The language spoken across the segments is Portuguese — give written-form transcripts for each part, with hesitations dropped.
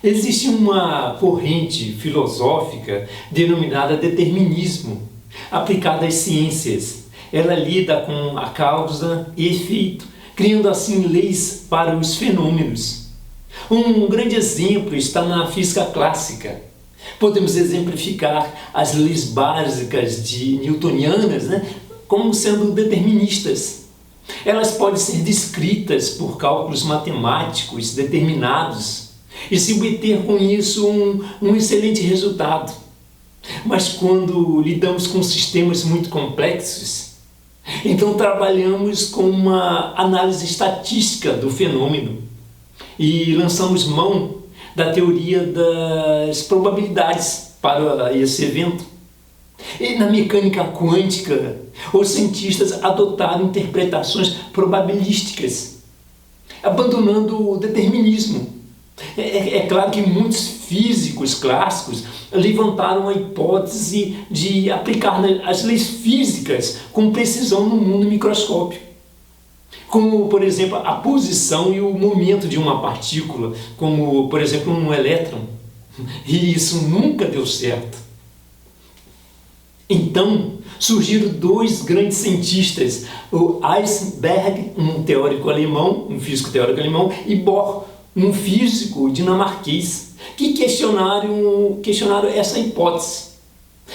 Existe uma corrente filosófica denominada determinismo, aplicada às ciências. Ela lida com a causa e efeito, criando assim leis para os fenômenos. Um grande exemplo está na física clássica. Podemos exemplificar as leis básicas newtonianas, como sendo deterministas. Elas podem ser descritas por cálculos matemáticos determinados e se obter com isso um excelente resultado. Mas quando lidamos com sistemas muito complexos, então trabalhamos com uma análise estatística do fenômeno e lançamos mão da teoria das probabilidades para esse evento. E na mecânica quântica, os cientistas adotaram interpretações probabilísticas, abandonando o determinismo. É claro que muitos físicos clássicos levantaram a hipótese de aplicar as leis físicas com precisão no mundo microscópico, como, por exemplo, a posição e o momento de uma partícula, como, por exemplo, um elétron. E isso nunca deu certo. Então, surgiram dois grandes cientistas, o Heisenberg, um teórico alemão, um físico teórico alemão, e Bohr, um físico dinamarquês, que questionaram essa hipótese.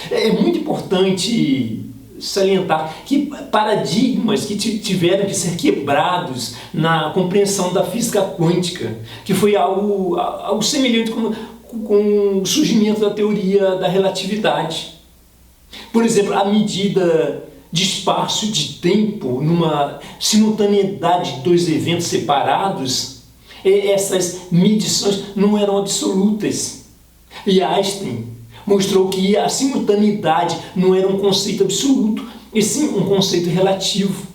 É muito importante salientar que paradigmas que tiveram que ser quebrados na compreensão da física quântica, que foi algo semelhante com o surgimento da teoria da relatividade. Por exemplo, a medida de espaço e de tempo numa simultaneidade de dois eventos separados, essas medições não eram absolutas. E Einstein mostrou que a simultaneidade não era um conceito absoluto, e sim um conceito relativo.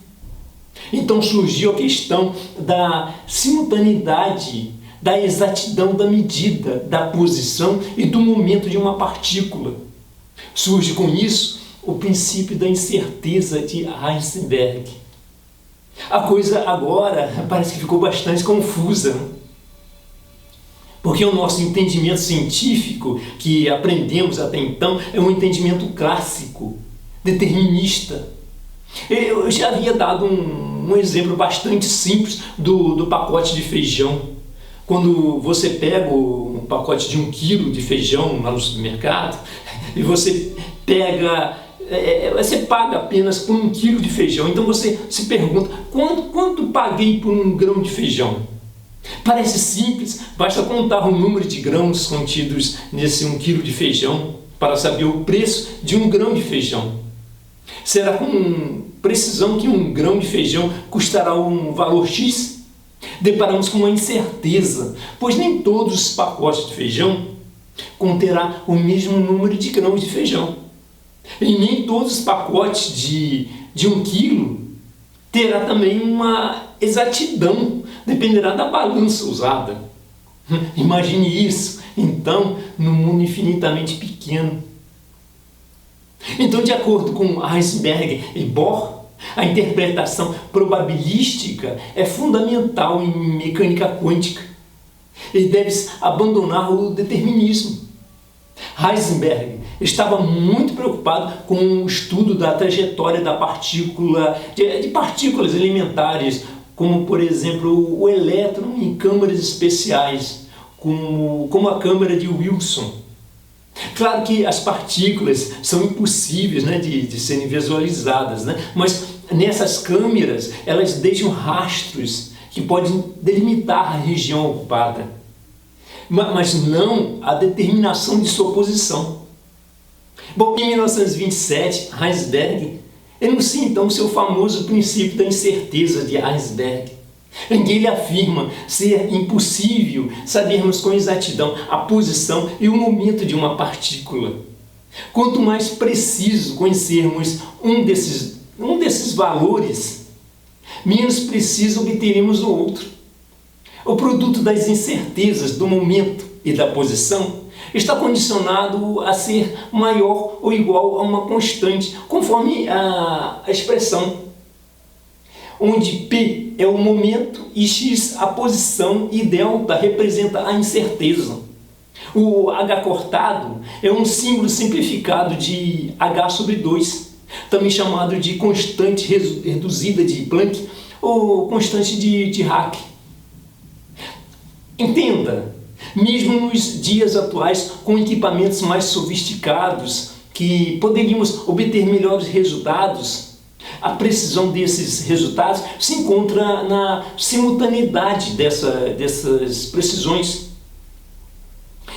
Então surgiu a questão da simultaneidade, da exatidão da medida, da posição e do momento de uma partícula. Surge com isso o princípio da incerteza de Heisenberg. A coisa agora parece que ficou bastante confusa, porque o nosso entendimento científico que aprendemos até então é um entendimento clássico, determinista. Eu já havia dado um exemplo bastante simples do pacote de feijão. Quando você pega um pacote de 1 quilo de feijão lá no supermercado e você paga apenas por 1 quilo de feijão, então você se pergunta, quanto paguei por 1 grão de feijão? Parece simples, basta contar o número de grãos contidos nesse 1 quilo de feijão para saber o preço de 1 grão de feijão. Será com precisão que 1 grão de feijão custará um valor X? Deparamos com uma incerteza, pois nem todos os pacotes de feijão conterá o mesmo número de grãos de feijão. E nem todos os pacotes de 1 quilo terá também uma exatidão, dependerá da balança usada. Imagine isso, então, num mundo infinitamente pequeno. Então, de acordo com Heisenberg e Bohr, a interpretação probabilística é fundamental em mecânica quântica e deve-se abandonar o determinismo. Heisenberg estava muito preocupado com o estudo da trajetória da partícula, de partículas elementares, como, por exemplo, o elétron em câmaras especiais, como a câmara de Wilson. Claro que as partículas são impossíveis de serem visualizadas, mas nessas câmeras elas deixam rastros que podem delimitar a região ocupada, mas não a determinação de sua posição. Bom, em 1927, Heisenberg enuncia então o seu famoso princípio da incerteza de Heisenberg, em que ele afirma ser impossível sabermos com exatidão a posição e o momento de uma partícula. Quanto mais preciso conhecermos um desses valores, menos preciso obteremos o outro. O produto das incertezas do momento e da posição está condicionado a ser maior ou igual a uma constante, conforme a expressão, onde P é o momento e X a posição e delta representa a incerteza. O H cortado é um símbolo simplificado de H sobre 2, também chamado de constante reduzida de Planck ou constante de Dirac. Entenda, mesmo nos dias atuais, com equipamentos mais sofisticados, que poderíamos obter melhores resultados, a precisão desses resultados se encontra na simultaneidade dessas precisões.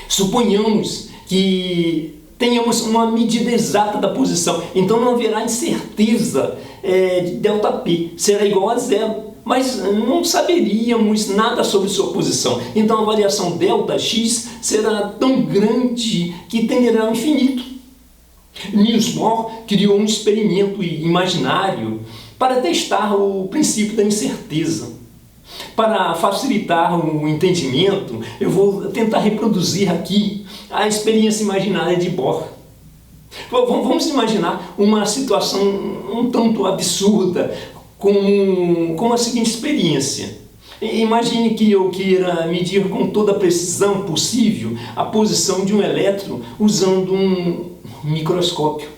Suponhamos que tenhamos uma medida exata da posição, então não haverá incerteza de ΔP, será igual a zero, mas não saberíamos nada sobre sua posição. Então a variação Δx será tão grande que tenderá ao infinito. Niels Bohr criou um experimento imaginário para testar o princípio da incerteza. Para facilitar o entendimento, eu vou tentar reproduzir aqui a experiência imaginária de Bohr. Vamos imaginar uma situação um tanto absurda, como a seguinte experiência. Imagine que eu queira medir com toda a precisão possível a posição de um elétron usando um microscópio.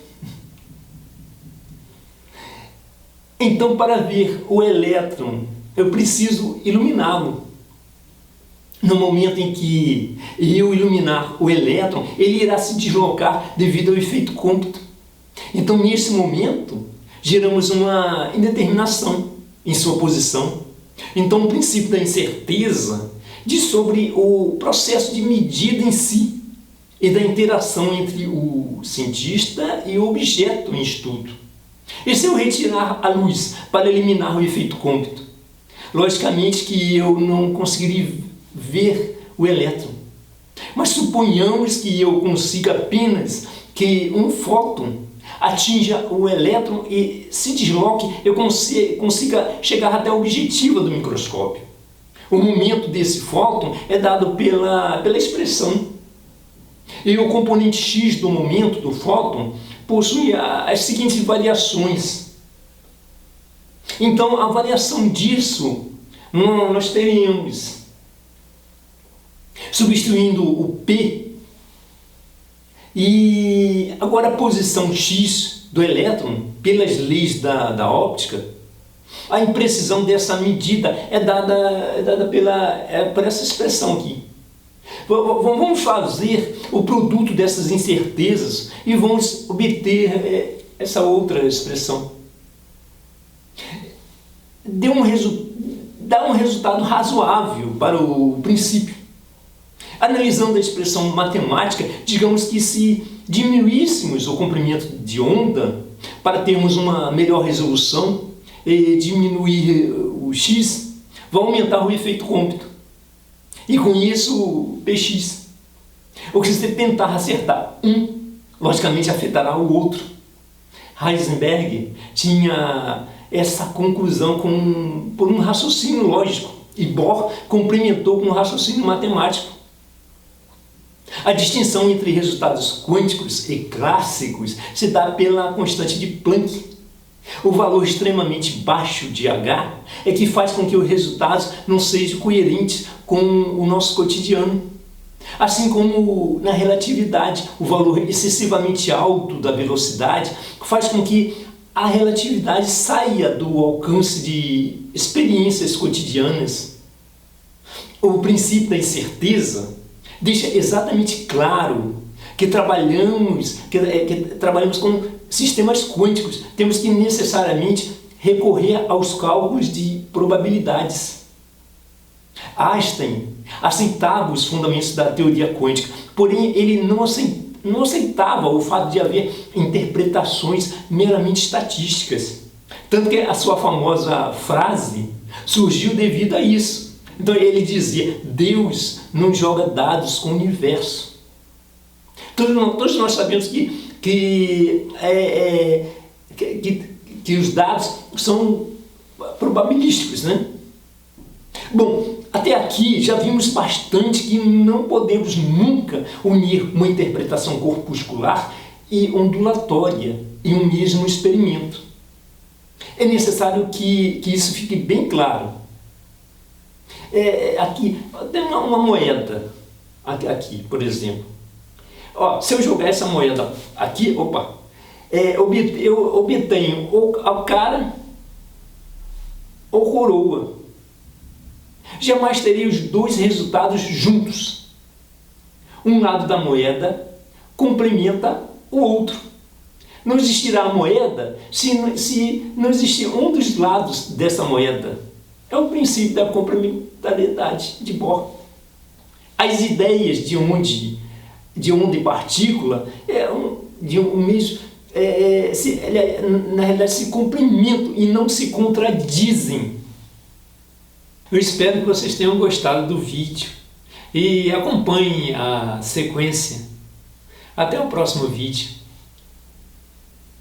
Então, para ver o elétron, eu preciso iluminá-lo. No momento em que eu iluminar o elétron, ele irá se deslocar devido ao efeito cômputo. Então, nesse momento, geramos uma indeterminação em sua posição. Então, o princípio da incerteza diz sobre o processo de medida em si e da interação entre o cientista e o objeto em estudo. E se eu retirar a luz para eliminar o efeito cômputo? Logicamente que eu não conseguiria ver o elétron. Mas suponhamos que eu consiga apenas que um fóton atinja o elétron e se desloque, eu consiga chegar até a objetiva do microscópio. O momento desse fóton é dado pela expressão. E o componente x do momento do fóton possui as seguintes variações. Então, a variação disso, nós teremos, substituindo o P, e agora a posição x do elétron, pelas leis da óptica, a imprecisão dessa medida é dada por essa expressão aqui. Vamos fazer o produto dessas incertezas e vamos obter essa outra expressão. Dá um resultado razoável para o princípio. Analisando a expressão matemática, digamos que se diminuíssemos o comprimento de onda para termos uma melhor resolução e diminuir o x, vai aumentar o efeito cômputo. E com isso, o px. Ou que se você tentar acertar logicamente afetará o outro. Heisenberg tinha essa conclusão por um raciocínio lógico e Bohr complementou com um raciocínio matemático. A distinção entre resultados quânticos e clássicos se dá pela constante de Planck. O valor extremamente baixo de H é que faz com que os resultados não sejam coerentes com o nosso cotidiano. Assim como na relatividade, o valor excessivamente alto da velocidade faz com que a relatividade saia do alcance de experiências cotidianas. O princípio da incerteza deixa exatamente claro que trabalhamos com sistemas quânticos, temos que necessariamente recorrer aos cálculos de probabilidades. Einstein aceitava os fundamentos da teoria quântica, porém ele não aceitava o fato de haver interpretações meramente estatísticas. Tanto que a sua famosa frase surgiu devido a isso. Então ele dizia: Deus não joga dados com o universo. Todos nós sabemos que os dados são probabilísticos, né? Bom, até aqui já vimos bastante que não podemos nunca unir uma interpretação corpuscular e ondulatória em um mesmo experimento. É necessário que isso fique bem claro. Aqui tem uma moeda. aqui, por exemplo. Ó, se eu jogar essa moeda aqui, eu obtenho ou a cara ou coroa. Jamais terei os dois resultados juntos. Um lado da moeda complementa o outro. Não existirá a moeda se não existir um dos lados dessa moeda. É o princípio da complementariedade de Bohr. As ideias de onda e partícula na realidade se complementam e não se contradizem. Eu espero que vocês tenham gostado do vídeo e acompanhem a sequência. Até o próximo vídeo.